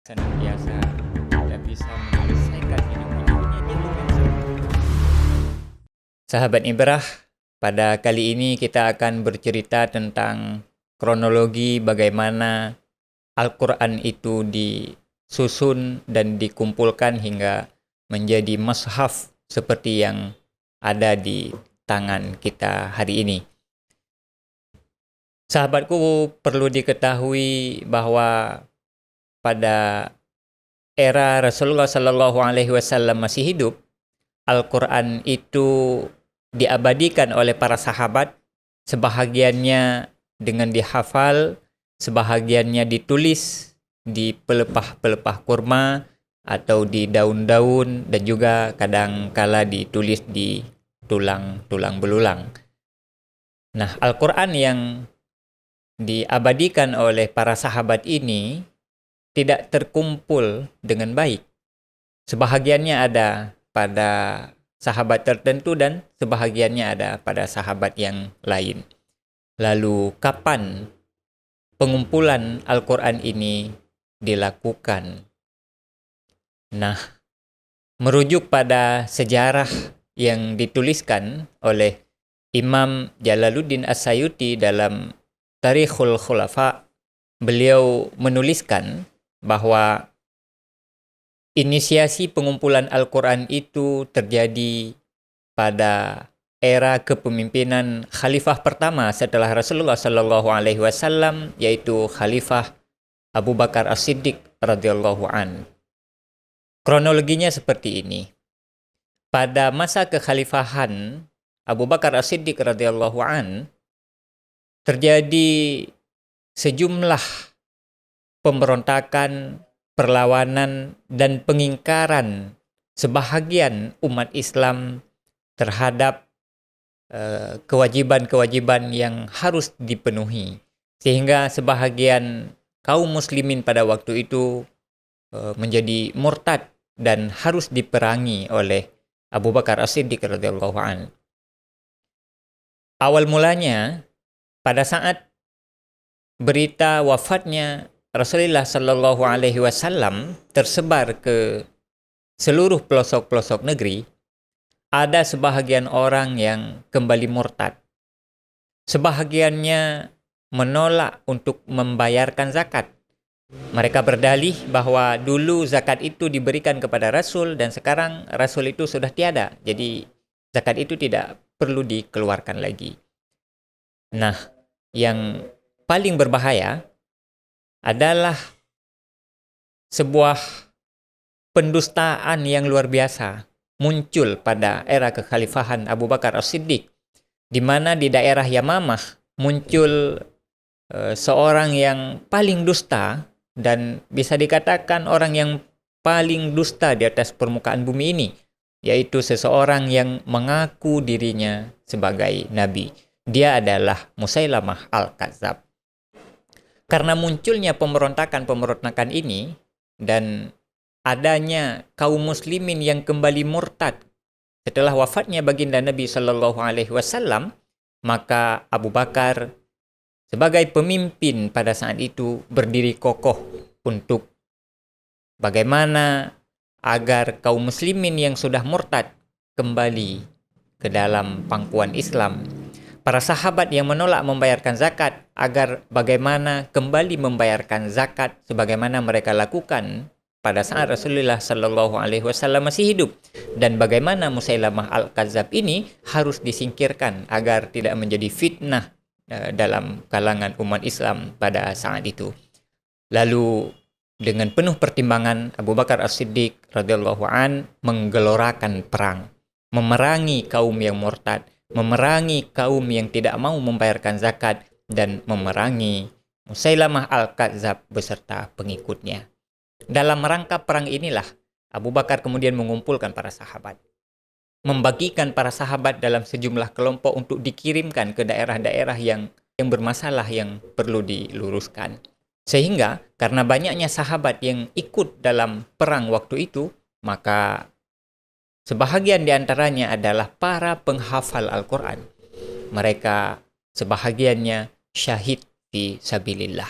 senantiasa tidak bisa menyelesaikan hidup ini hanya dengan sabar. Sahabat Ibrah, pada kali ini kita akan bercerita tentang kronologi bagaimana Al-Quran itu disusun dan dikumpulkan hingga menjadi mushaf seperti yang ada di tangan kita hari ini. Sahabatku, perlu diketahui bahwa pada era Rasulullah Shallallahu Alaihi Wasallam masih hidup, Al-Quran itu diabadikan oleh para sahabat, sebahagiannya dengan dihafal, sebahagiannya ditulis di pelepah-pelepah kurma atau di daun-daun, dan juga kadang-kala ditulis di tulang-tulang belulang. Nah, Al-Quran yang diabadikan oleh para sahabat ini tidak terkumpul dengan baik. Sebahagiannya ada pada sahabat tertentu dan sebahagiannya ada pada sahabat yang lain. Lalu kapan pengumpulan Al-Quran ini dilakukan? Nah, merujuk pada sejarah yang dituliskan oleh Imam Jalaluddin As-Sayuti dalam Tarikhul Khulafa, beliau menuliskan bahwa inisiasi pengumpulan Al-Quran itu terjadi pada era kepemimpinan khalifah pertama setelah Rasulullah Shallallahu Alaihi Wasallam, yaitu Khalifah Abu Bakar As-Siddiq radhiyallahu an. Kronologinya seperti ini. Pada masa kekhalifahan Abu Bakar As-Siddiq radhiyallahu an, terjadi sejumlah pemberontakan, perlawanan, dan pengingkaran sebahagian umat Islam terhadap kewajiban-kewajiban yang harus dipenuhi. Sehingga sebahagian kaum muslimin pada waktu itu menjadi murtad dan harus diperangi oleh Abu Bakar As-Siddiq radhiyallahu an. Awal mulanya, pada saat berita wafatnya Rasulullah Shallallahu Alaihi Wasallam tersebar ke seluruh pelosok-pelosok negeri, ada sebahagian orang yang kembali murtad. Sebahagiannya menolak untuk membayarkan zakat. Mereka berdalih bahwa dulu zakat itu diberikan kepada Rasul dan sekarang Rasul itu sudah tiada. Jadi zakat itu tidak perlu dikeluarkan lagi. Nah, yang paling berbahaya adalah sebuah pendustaan yang luar biasa muncul pada era kekhalifahan Abu Bakar As-Siddiq, di mana di daerah Yamamah muncul seorang yang paling dusta dan bisa dikatakan orang yang paling dusta di atas permukaan bumi ini, yaitu seseorang yang mengaku dirinya sebagai nabi. Dia adalah Musailamah Al-Kadzab. Karena munculnya pemberontakan-pemberontakan ini dan adanya kaum muslimin yang kembali murtad setelah wafatnya baginda Nabi Shallallahu Alaihi Wasallam, maka Abu Bakar sebagai pemimpin pada saat itu berdiri kokoh untuk bagaimana agar kaum muslimin yang sudah murtad kembali ke dalam pangkuan Islam. Para sahabat yang menolak membayarkan zakat agar bagaimana kembali membayarkan zakat sebagaimana mereka lakukan pada saat Rasulullah Shallallahu Alaihi Wasallam masih hidup, dan bagaimana Musailamah Al-Kadzab ini harus disingkirkan agar tidak menjadi fitnah dalam kalangan umat Islam pada saat itu. Lalu dengan penuh pertimbangan, Abu Bakar As-Siddiq radhiyallahu an menggelorakan perang, memerangi kaum yang murtad, memerangi kaum yang tidak mau membayarkan zakat, dan memerangi Musailamah Al-Kadzab beserta pengikutnya. Dalam rangka perang inilah Abu Bakar kemudian mengumpulkan para sahabat, membagikan para sahabat dalam sejumlah kelompok untuk dikirimkan ke daerah-daerah yang bermasalah yang perlu diluruskan. Sehingga karena banyaknya sahabat yang ikut dalam perang waktu itu, maka sebahagian di antaranya adalah para penghafal Al-Quran. Mereka sebahagiannya syahid fi sabilillah.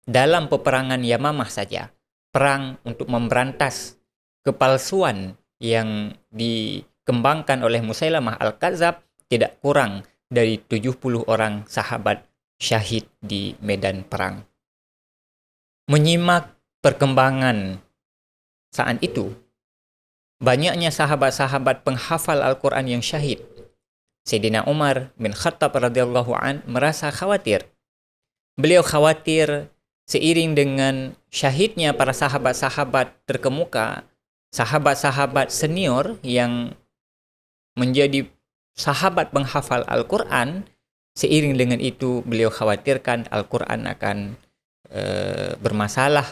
Dalam peperangan Yamamah saja, perang untuk memberantas kepalsuan yang dikembangkan oleh Musailamah Al-Kadzab, tidak kurang dari 70 orang sahabat syahid di medan perang. Menyimak perkembangan saat itu, banyaknya sahabat-sahabat penghafal Al-Quran yang syahid. Sayyidina Umar bin Khattab radhiyallahu an merasa khawatir. Beliau khawatir seiring dengan syahidnya para sahabat-sahabat terkemuka, sahabat-sahabat senior yang menjadi sahabat penghafal Al-Quran, seiring dengan itu beliau khawatirkan Al-Quran akan bermasalah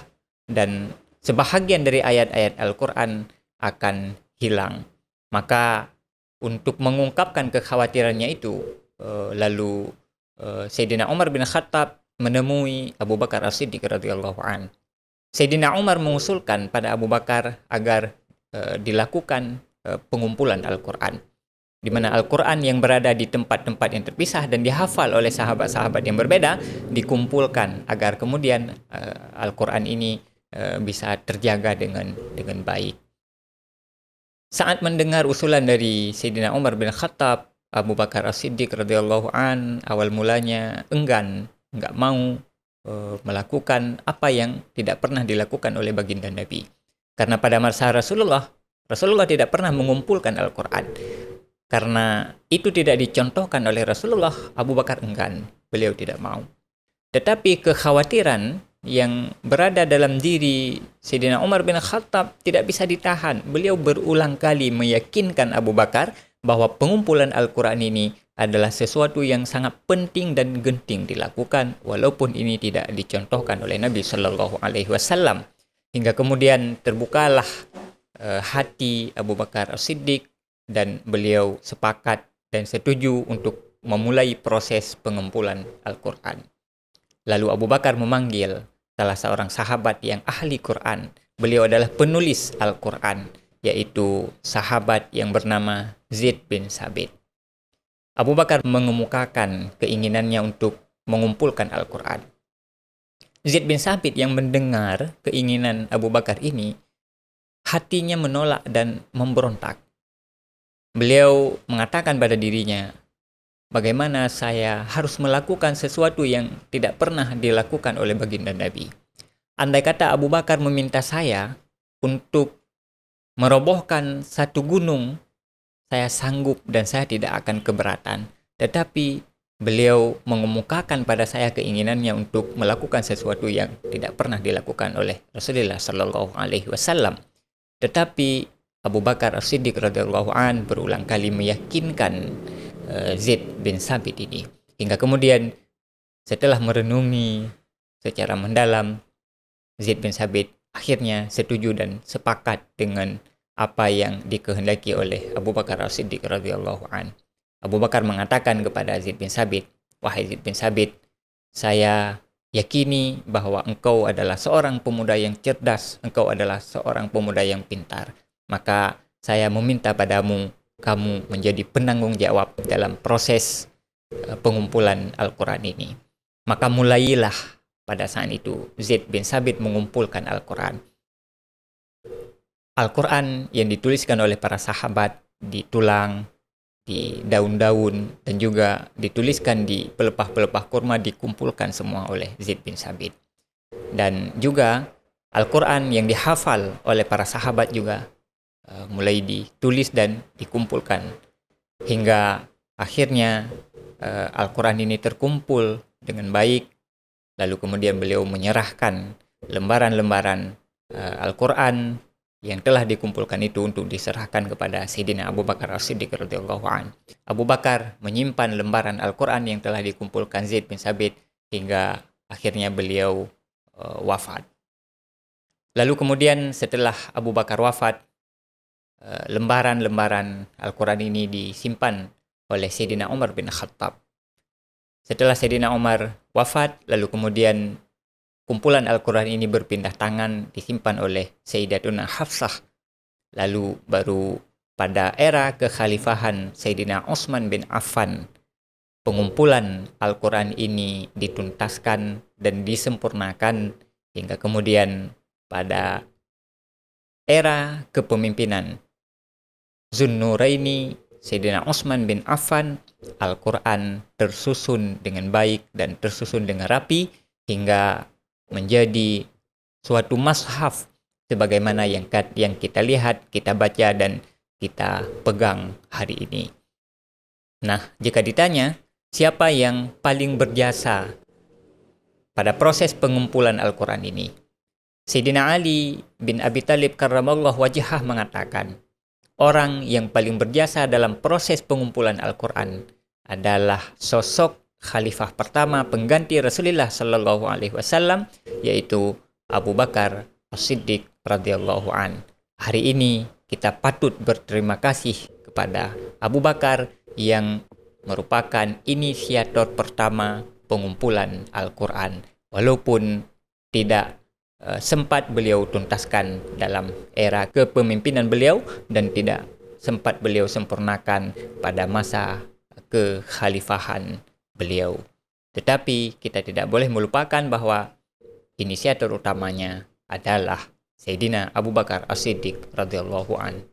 dan sebahagian dari ayat-ayat Al-Quran akan hilang. Maka untuk mengungkapkan kekhawatirannya itu, lalu Sayyidina Umar bin Khattab menemui Abu Bakar As-Siddiq radhiyallahu an. Sayyidina Umar mengusulkan pada Abu Bakar agar dilakukan pengumpulan Al-Quran, di mana Al-Quran yang berada di tempat-tempat yang terpisah dan dihafal oleh sahabat-sahabat yang berbeda dikumpulkan agar kemudian Al-Quran ini bisa terjaga dengan baik. Saat mendengar usulan dari Sayyidina Umar bin Khattab, Abu Bakar As-Siddiq radhiyallahu an awal mulanya enggan, enggak mau melakukan apa yang tidak pernah dilakukan oleh baginda Nabi. Karena pada masa Rasulullah tidak pernah mengumpulkan Al-Quran. Karena itu tidak dicontohkan oleh Rasulullah, Abu Bakar enggan, beliau tidak mau. Tetapi kekhawatiran yang berada dalam diri Sayyidina Umar bin Khattab tidak bisa ditahan. Beliau berulang kali meyakinkan Abu Bakar bahwa pengumpulan Al-Quran ini adalah sesuatu yang sangat penting dan genting dilakukan, walaupun ini tidak dicontohkan oleh Nabi Shallallahu Alaihi Wasallam. Hingga kemudian terbukalah hati Abu Bakar As-Siddiq dan beliau sepakat dan setuju untuk memulai proses pengumpulan Al-Quran. Lalu Abu Bakar memanggil salah seorang sahabat yang ahli Quran. Beliau adalah penulis Al-Quran, yaitu sahabat yang bernama Zaid bin Sabit. Abu Bakar mengemukakan keinginannya untuk mengumpulkan Al-Quran. Zaid bin Sabit yang mendengar keinginan Abu Bakar ini, hatinya menolak dan memberontak. Beliau mengatakan pada dirinya, bagaimana saya harus melakukan sesuatu yang tidak pernah dilakukan oleh baginda Nabi. Andai kata Abu Bakar meminta saya untuk merobohkan satu gunung, saya sanggup dan saya tidak akan keberatan. Tetapi beliau mengemukakan pada saya keinginannya untuk melakukan sesuatu yang tidak pernah dilakukan oleh Rasulullah Sallallahu Alaihi Wasallam. Tetapi Abu Bakar As-Siddiq radhiyallahu an berulang kali meyakinkan Zaid bin Sabit ini. Hingga kemudian setelah merenungi secara mendalam, Zaid bin Sabit akhirnya setuju dan sepakat dengan apa yang dikehendaki oleh Abu Bakar As-Siddiq radhiyallahu an. Abu Bakar mengatakan kepada Zaid bin Sabit, wahai Zaid bin Sabit, saya yakini bahwa engkau adalah seorang pemuda yang cerdas, engkau adalah seorang pemuda yang pintar. Maka saya meminta padamu, kamu menjadi penanggung jawab dalam proses pengumpulan Al-Quran ini. Maka mulailah pada saat itu Zaid bin Sabit mengumpulkan Al-Quran. Al-Quran yang dituliskan oleh para sahabat di tulang, di daun-daun, dan juga dituliskan di pelepah-pelepah kurma dikumpulkan semua oleh Zaid bin Sabit. Dan juga Al-Quran yang dihafal oleh para sahabat juga mulai ditulis dan dikumpulkan hingga akhirnya Al-Quran ini terkumpul dengan baik. Lalu kemudian beliau menyerahkan lembaran-lembaran Al-Quran yang telah dikumpulkan itu untuk diserahkan kepada Sayyidina Abu Bakar As-Siddiq radhiyallahu an. Abu Bakar menyimpan lembaran Al-Quran yang telah dikumpulkan Zaid bin Sabit hingga akhirnya beliau wafat. Lalu kemudian setelah Abu Bakar wafat, lembaran-lembaran Al-Quran ini disimpan oleh Sayyidina Umar bin Khattab. Setelah Sayyidina Umar wafat, lalu kemudian kumpulan Al-Quran ini berpindah tangan, disimpan oleh Sayyidatuna Hafsah. Lalu baru pada era kekhalifahan Sayyidina Utsman bin Affan, pengumpulan Al-Quran ini dituntaskan dan disempurnakan hingga kemudian pada era kepemimpinan Zunnuraini, Sayyidina Utsman bin Affan, Al-Quran tersusun dengan baik dan tersusun dengan rapi hingga menjadi suatu mushaf sebagaimana yang kita lihat, kita baca dan kita pegang hari ini. Nah, jika ditanya siapa yang paling berjasa pada proses pengumpulan Al-Quran ini, Sayyidina Ali bin Abi Thalib karramallahu wajhah mengatakan, orang yang paling berjasa dalam proses pengumpulan Al-Quran adalah sosok khalifah pertama pengganti Rasulullah Sallallahu Alaihi Wasallam, yaitu Abu Bakar As-Siddiq radhiyallahu an. Hari ini kita patut berterima kasih kepada Abu Bakar yang merupakan inisiator pertama pengumpulan Al-Quran, walaupun tidak sempat beliau tuntaskan dalam era kepemimpinan beliau dan tidak sempat beliau sempurnakan pada masa kekhalifahan beliau. Tetapi kita tidak boleh melupakan bahwa inisiator utamanya adalah Sayyidina Abu Bakar As-Siddiq radhiyallahu an.